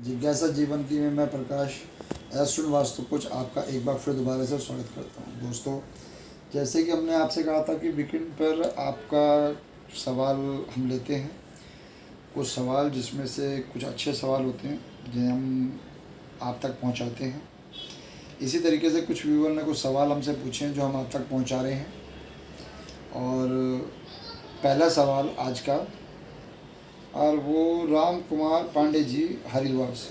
जिज्ञासा जीवन की में मैं प्रकाश एस्ट्रोन वास्तु कोच आपका एक बार फिर दोबारा से स्वागत करता हूँ। दोस्तों, जैसे कि हमने आपसे कहा था कि वीकेंड पर आपका सवाल हम लेते हैं, कुछ सवाल जिसमें से कुछ अच्छे सवाल होते हैं जिन्हें हम आप तक पहुँचाते हैं। इसी तरीके से कुछ व्यूअर ने कुछ सवाल हमसे पूछे हैं जो हम आप तक पहुँचा रहे हैं। और पहला सवाल आज का, और वो राम कुमार पांडे जी हरिद्वार से,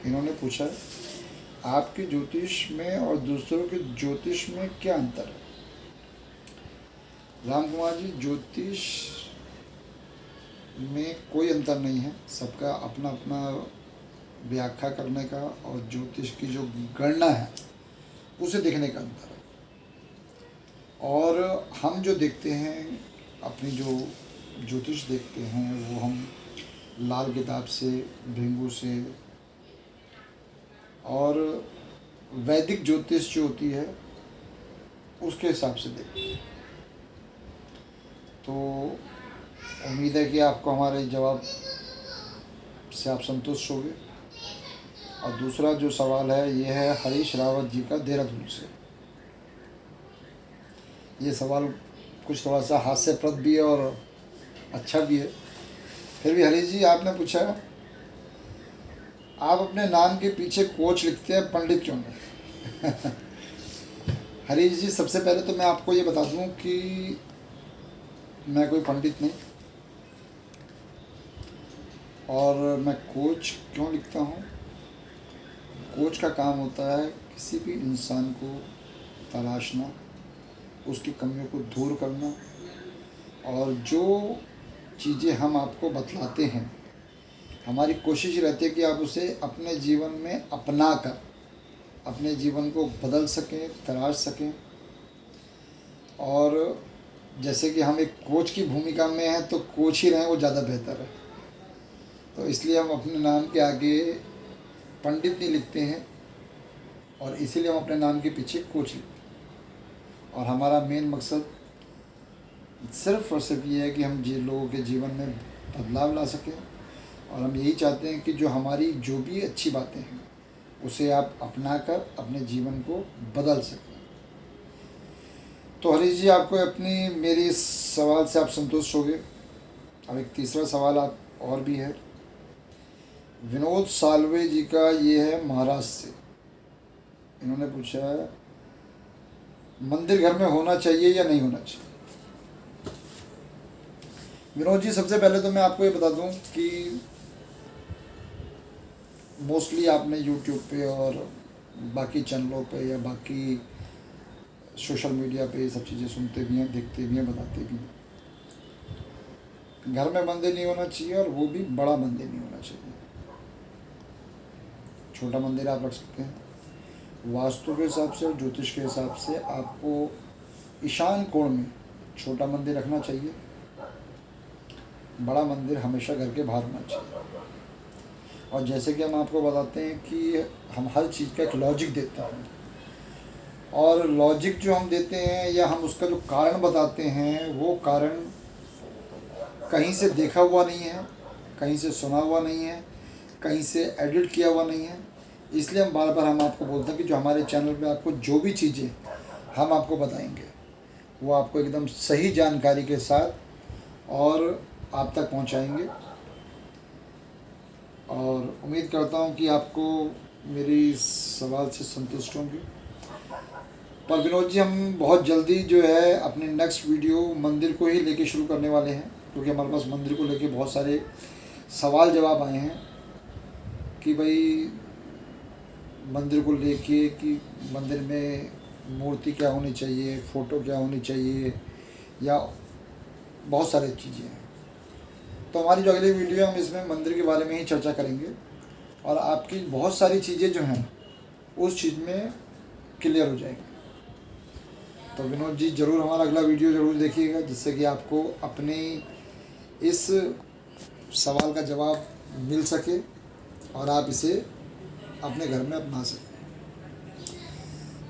इन्होंने पूछा आपके ज्योतिष में और दूसरों के ज्योतिष में क्या अंतर है। राम कुमार जी, ज्योतिष में कोई अंतर नहीं है, सबका अपना अपना व्याख्या करने का और ज्योतिष की जो गणना है उसे देखने का अंतर है। और हम जो देखते हैं, अपनी जो ज्योतिष देखते हैं वो हम लाल किताब से, भृंगु से, और वैदिक ज्योतिष जो होती है उसके हिसाब से देखते हैं। तो उम्मीद है कि आपको हमारे जवाब से आप संतुष्ट होंगे। और दूसरा जो सवाल है ये है हरीश रावत जी का, देहरादून से। ये सवाल कुछ थोड़ा सा हास्यप्रद भी है और अच्छा भी है। फिर भी हरीश जी, आपने पूछा आप अपने नाम के पीछे कोच लिखते हैं, पंडित क्यों नहीं? हरीश जी, सबसे पहले तो मैं आपको ये बता दूं कि मैं कोई पंडित नहीं, और मैं कोच क्यों लिखता हूँ। कोच का काम होता है किसी भी इंसान को तलाशना, उसकी कमियों को दूर करना, और जो चीज़ें हम आपको बतलाते हैं हमारी कोशिश रहती है कि आप उसे अपने जीवन में अपना कर अपने जीवन को बदल सकें, तराश सकें। और जैसे कि हम एक कोच की भूमिका में हैं तो कोच ही रहें, वो ज़्यादा बेहतर है। तो इसलिए हम अपने नाम के आगे पंडित नहीं लिखते हैं, और इसीलिए हम अपने नाम के पीछे कोच लिखते हैं। और हमारा मेन मकसद सिर्फ और सिर्फ ये है कि हम लोगों के जीवन में बदलाव ला सकें, और हम यही चाहते हैं कि जो हमारी जो भी अच्छी बातें हैं उसे आप अपना कर अपने जीवन को बदल सकें। तो हरीश जी, आपको अपनी मेरी इस सवाल से आप संतुष्ट होंगे। अब एक तीसरा सवाल आप और भी है, विनोद सालवे जी का, ये है महाराष्ट्र से। इन्होंने पूछा है मंदिर घर में होना चाहिए या नहीं होना चाहिए। विनोद जी, सबसे पहले तो मैं आपको ये बता दूं कि मोस्टली आपने यूट्यूब पे और बाकी चैनलों पे या बाकी सोशल मीडिया पे ये सब चीज़ें सुनते भी हैं, देखते भी हैं, बताते भी हैं। घर में मंदिर नहीं होना चाहिए, और वो भी बड़ा मंदिर नहीं होना चाहिए। छोटा मंदिर आप रख सकते हैं। वास्तु के हिसाब से और ज्योतिष के हिसाब से आपको ईशान कोण में छोटा मंदिर रखना चाहिए, बड़ा मंदिर हमेशा घर के बाहर होना चाहिए। और जैसे कि हम आपको बताते हैं कि हम हर चीज़ का एक लॉजिक देते हैं, और लॉजिक जो हम देते हैं या हम उसका जो कारण बताते हैं वो कारण कहीं से देखा हुआ नहीं है, कहीं से सुना हुआ नहीं है, कहीं से एडिट किया हुआ नहीं है। इसलिए हम बार बार हम आपको बोलते हैं कि जो हमारे चैनल पे आपको जो भी चीज़ें हम आपको बताएंगे वो आपको एकदम सही जानकारी के साथ और आप तक पहुंचाएंगे। और उम्मीद करता हूं कि आपको मेरी इस सवाल से संतुष्ट होंगे। पर विनोद जी, हम बहुत जल्दी जो है अपने नेक्स्ट वीडियो मंदिर को ही लेके शुरू करने वाले हैं, क्योंकि हमारे पास मंदिर को लेके बहुत सारे सवाल जवाब आए हैं कि भाई मंदिर को लेके कि मंदिर में मूर्ति क्या होनी चाहिए, फ़ोटो क्या होनी चाहिए, या बहुत सारी चीज़ें हैं। तो हमारी जो अगली वीडियो हम इसमें मंदिर के बारे में ही चर्चा करेंगे, और आपकी बहुत सारी चीज़ें जो हैं उस चीज़ में क्लियर हो जाएंगी। तो विनोद जी, ज़रूर हमारा अगला वीडियो ज़रूर देखिएगा, जिससे कि आपको अपने इस सवाल का जवाब मिल सके और आप इसे अपने घर में अपना सकें।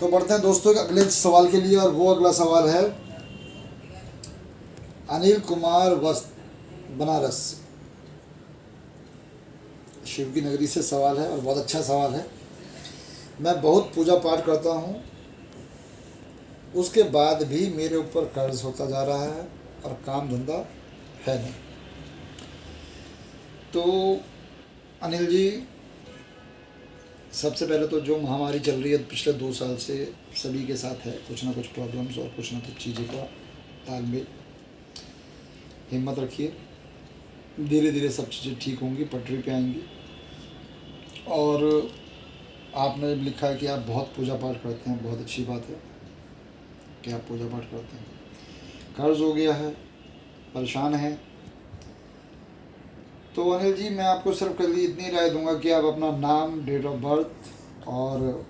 तो बढ़ते हैं दोस्तों अगले सवाल के लिए, और वो अगला सवाल है अनिल कुमार वस्त, बनारस। शिव की नगरी से सवाल है और बहुत अच्छा सवाल है। मैं बहुत पूजा पाठ करता हूँ, उसके बाद भी मेरे ऊपर कर्ज होता जा रहा है और काम धंधा है नहीं। तो अनिल जी, सबसे पहले तो जो महामारी चल रही है पिछले 2 साल से सभी के साथ है, कुछ ना कुछ प्रॉब्लम्स और कुछ ना कुछ चीज़ों का तालमेल। हिम्मत रखिए, धीरे धीरे सब चीज़ें ठीक होंगी, पटरी पे आएंगी। और आपने लिखा है कि आप बहुत पूजा पाठ करते हैं, बहुत अच्छी बात है कि आप पूजा पाठ करते हैं। कर्ज हो गया है, परेशान है, तो अनिल जी मैं आपको सिर्फ कल इतनी राय दूंगा कि आप अपना नाम, डेट ऑफ बर्थ और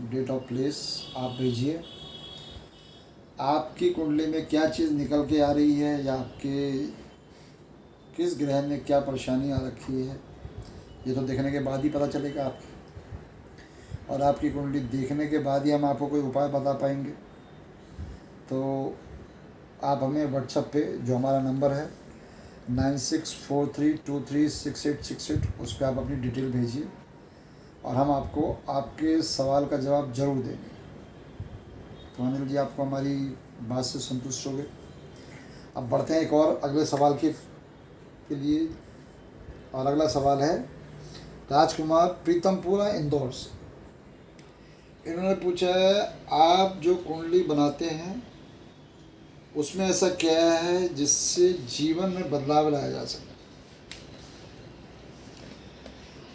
डेट ऑफ प्लेस आप भेजिए। आपकी कुंडली में क्या चीज़ निकल के आ रही है या आपके किस ग्रह में क्या परेशानी आ रखी है, ये तो देखने के बाद ही पता चलेगा आपके। और आपकी कुंडली देखने के बाद ही हम आपको कोई उपाय बता पाएंगे। तो आप हमें व्हाट्सएप पे जो हमारा नंबर है 9643236868, उस पर आप अपनी डिटेल भेजिए और हम आपको आपके सवाल का जवाब ज़रूर देंगे। तो अनिल जी, आपको हमारी बात से संतुष्ट हो गए? अब बढ़ते हैं एक और अगले सवाल के लिए। और अगला सवाल है राजकुमार प्रीतमपुरा, इंदौर से। इन्होंने पूछा है, आप जो कुंडली बनाते हैं उसमें ऐसा क्या है जिससे जीवन में बदलाव लाया जा सके?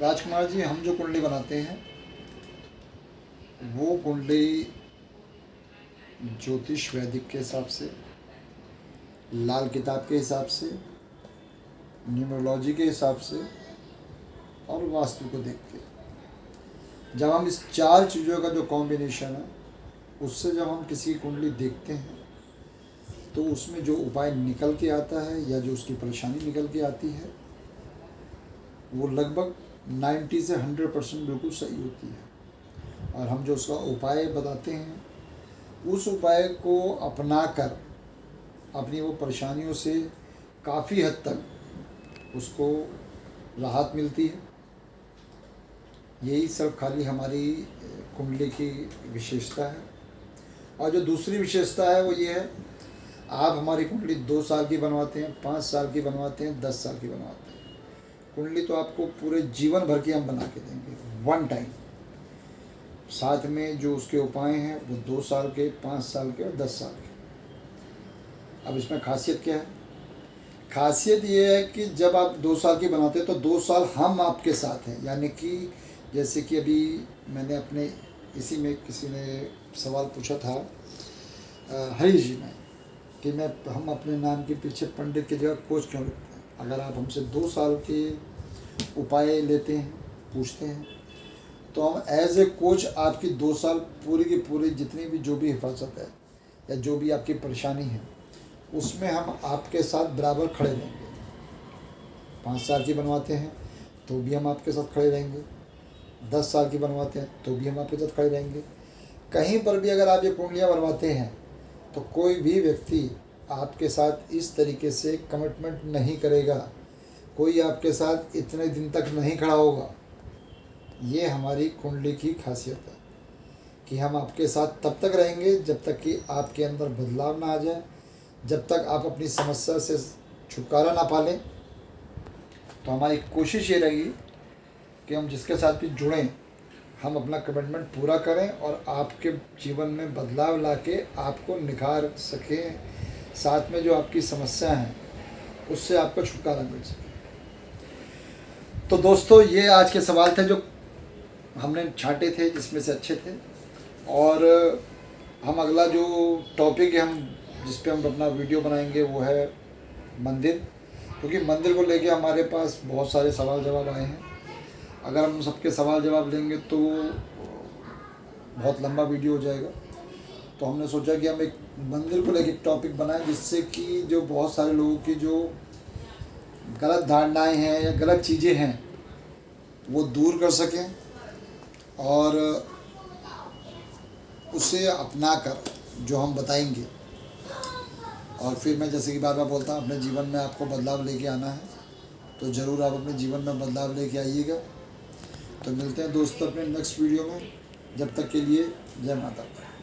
राजकुमार जी, हम जो कुंडली बनाते हैं वो कुंडली ज्योतिष वैदिक के हिसाब से, लाल किताब के हिसाब से, न्यूमरोलॉजी के हिसाब से और वास्तु को देख के, जब हम इस 4 चीज़ों का जो कॉम्बिनेशन है उससे जब हम किसी कुंडली देखते हैं तो उसमें जो उपाय निकल के आता है या जो उसकी परेशानी निकल के आती है वो लगभग 90 से 100% बिल्कुल सही होती है। और हम जो उसका उपाय बताते हैं उस उपाय को अपना कर अपनी वो परेशानियों से काफ़ी हद तक उसको राहत मिलती है। यही सब खाली हमारी कुंडली की विशेषता है। और जो दूसरी विशेषता है वो ये है, आप हमारी कुंडली 2 साल की बनवाते हैं, 5 साल की बनवाते हैं, 10 साल की बनवाते हैं, कुंडली तो आपको पूरे जीवन भर की हम बना के देंगे वन टाइम। साथ में जो उसके उपाय हैं वो 2 साल के, 5 साल के और 10 साल के। अब इसमें खासियत क्या है? खासियत ये है कि जब आप 2 साल की बनाते हैं तो 2 साल हम आपके साथ हैं। यानी कि जैसे कि अभी मैंने अपने इसी में किसी ने सवाल पूछा था हरीश जी ने कि हम अपने नाम के पीछे पंडित की जगह कोच क्यों लिखते हैं? अगर आप हमसे 2 साल के उपाय लेते हैं, पूछते हैं, तो हम एज ए कोच आपकी 2 साल पूरी की पूरी जितनी भी जो भी हिफाजत है या जो भी आपकी परेशानी है उसमें हम आपके साथ बराबर खड़े रहेंगे। 5 साल की बनवाते हैं तो भी हम आपके साथ खड़े रहेंगे, 10 साल की बनवाते हैं तो भी हम आपके साथ खड़े रहेंगे। कहीं पर भी अगर आप ये कुंडलियाँ बनवाते हैं तो कोई भी व्यक्ति आपके साथ इस तरीके से कमिटमेंट नहीं करेगा, कोई आपके साथ इतने दिन तक नहीं खड़ा होगा। ये हमारी कुंडली की खासियत है कि हम आपके साथ तब तक रहेंगे जब तक कि आपके अंदर बदलाव ना आ जाए, जब तक आप अपनी समस्या से छुटकारा ना पा लें। तो हमारी कोशिश ये रहेगी कि हम जिसके साथ भी जुड़ें हम अपना कमिटमेंट पूरा करें और आपके जीवन में बदलाव लाके आपको निखार सकें, साथ में जो आपकी समस्या है उससे आपको छुटकारा मिल सके। तो दोस्तों, ये आज के सवाल थे जो हमने छांटे थे, जिसमें से अच्छे थे। और हम अगला जो टॉपिक है हम जिस पे हम अपना वीडियो बनाएंगे वो है मंदिर, क्योंकि मंदिर को लेके हमारे पास बहुत सारे सवाल जवाब आए हैं। अगर हम सबके सवाल जवाब लेंगे तो बहुत लंबा वीडियो हो जाएगा। तो हमने सोचा कि हम एक मंदिर को लेके एक टॉपिक बनाएं जिससे कि जो बहुत सारे लोगों की जो गलत धारणाएं हैं या गलत चीज़ें हैं वो दूर कर सकें और उसे अपना कर जो हम बताएंगे। और फिर मैं जैसे कि बार बार बोलता हूँ, अपने जीवन में आपको बदलाव लेके आना है तो ज़रूर आप अपने जीवन में बदलाव लेके आइएगा। तो मिलते हैं दोस्तों अपने नेक्स्ट वीडियो में, जब तक के लिए जय माता दी।